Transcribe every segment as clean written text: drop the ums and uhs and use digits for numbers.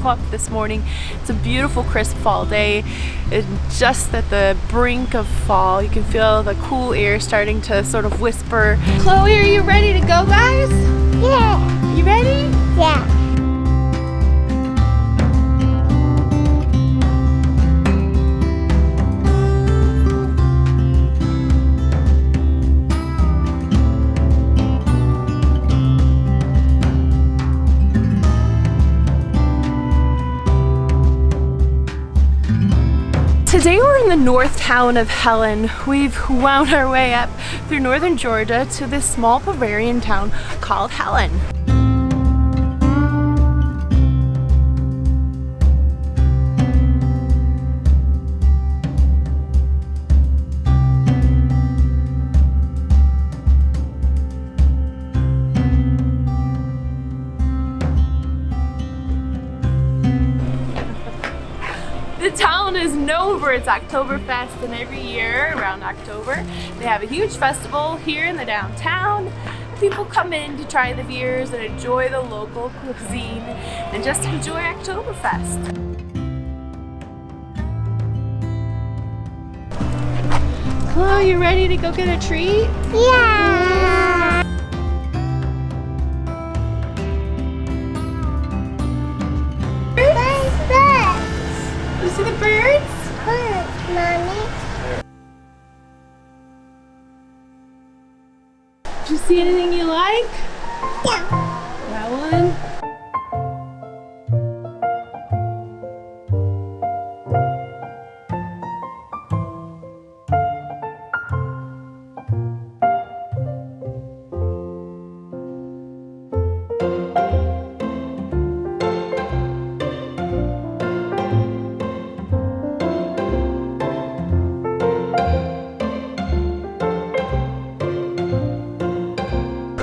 o'clock this morning. It's a beautiful crisp fall day. It's just at the brink of fall. You can feel the cool air starting to sort of whisper. Chloe, are you ready to go, guys? Yeah. You ready? Yeah. Today we're in the north town of Helen. We've wound our way up through northern Georgia to this small Bavarian town called Helen. The town is known for its oktoberfest, and every year around October they have a huge festival here in the downtown. People come in to try the beers and enjoy the local cuisine and just enjoy Oktoberfest. Chloe, you ready to go get a treat? Yeah. You see the birds? Birds, Mommy. Did you see anything you like? Yeah. That one?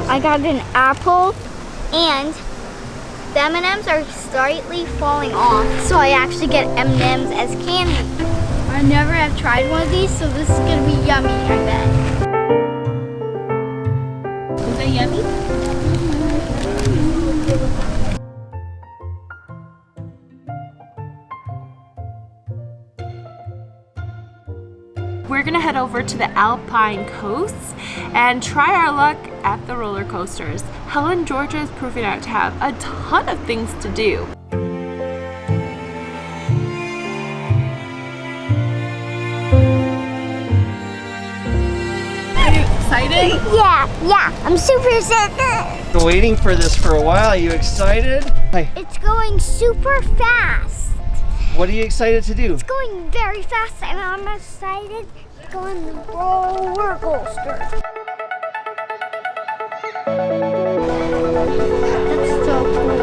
I got an apple, and the M&Ms are slightly falling off, so I actually get M&Ms as candy. I never have tried one of these, so this is gonna be yummy, I bet. Is that yummy? We're gonna head over to the Alpine coasts and try our luck at the roller coasters. Helen Georgia is proving out to have a ton of things to do. Are you excited? Yeah, I'm super excited. Been waiting for this for a while. Are you excited? Hi. It's going super fast. What are you excited to do? It's going very fast, and I'm excited to go on the roller coaster. That's so cool.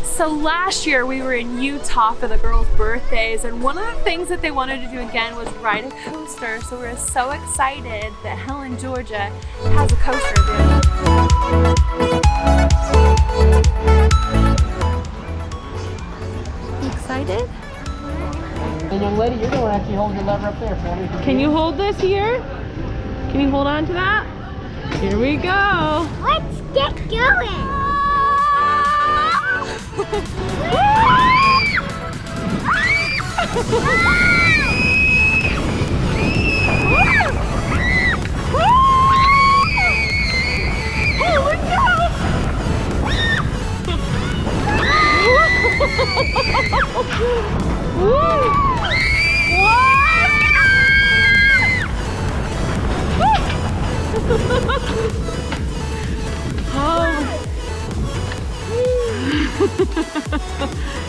So last year we were in Utah for the girls' birthdays, and one of the things that they wanted to do again was ride a coaster. So we're so excited that Helen, Georgia has a coaster available. Excited? Hey, young lady, you're going to actually hold your lever up there for me. Can you hold this here? Can you hold on to that? Here we go. Let's get going.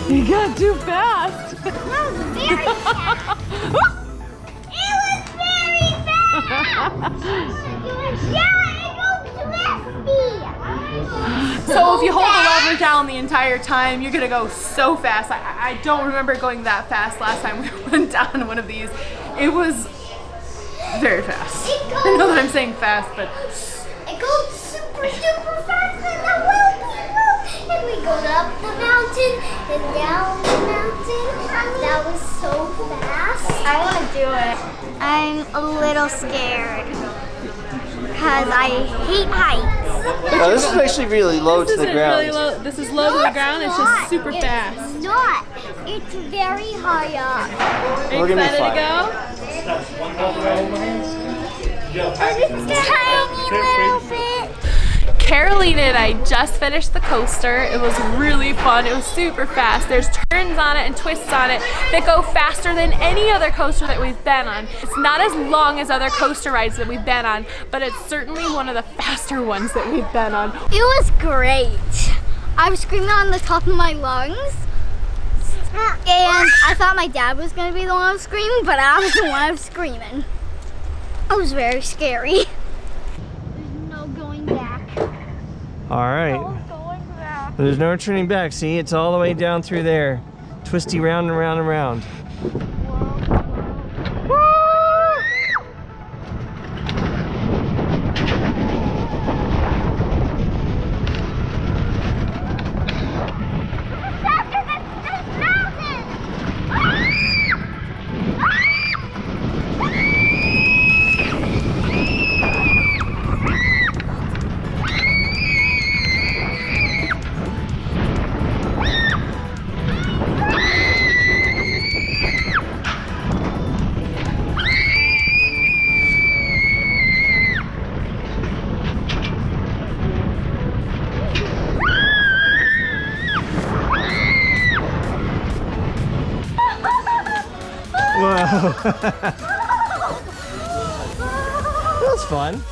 You got too fast. That was very fast. It was very fast. Yeah, it goes twisty. So if you hold the lever down the entire time, you're gonna go so fast. I don't remember going that fast last time we went down one of these. It was very fast. I know that I'm saying fast, but it goes super fast and the and we go up the mountain and down the mountain. That was so fast. I want to do it. I'm a little scared because I hate heights. But No, this is actually really low to the ground. Really low. This is low to the ground. It's just super fast. It's not. It's very high up. Are you excited to go? It's tiny little bit. Caroline and I just finished the coaster. It was really fun. It was super fast. There's turns on it and twists on it that go faster than any other coaster that we've been on. It's not as long as other coaster rides that we've been on, but it's certainly one of the faster ones that we've been on. It was great. I was screaming on the top of my lungs. And I thought my dad was going to be the one who was screaming, but I was the one who was screaming. It was very scary. There's no going back. All right. There's no turning back. See, it's all the way down through there. Twisty round and round and round. Whoa. That was fun.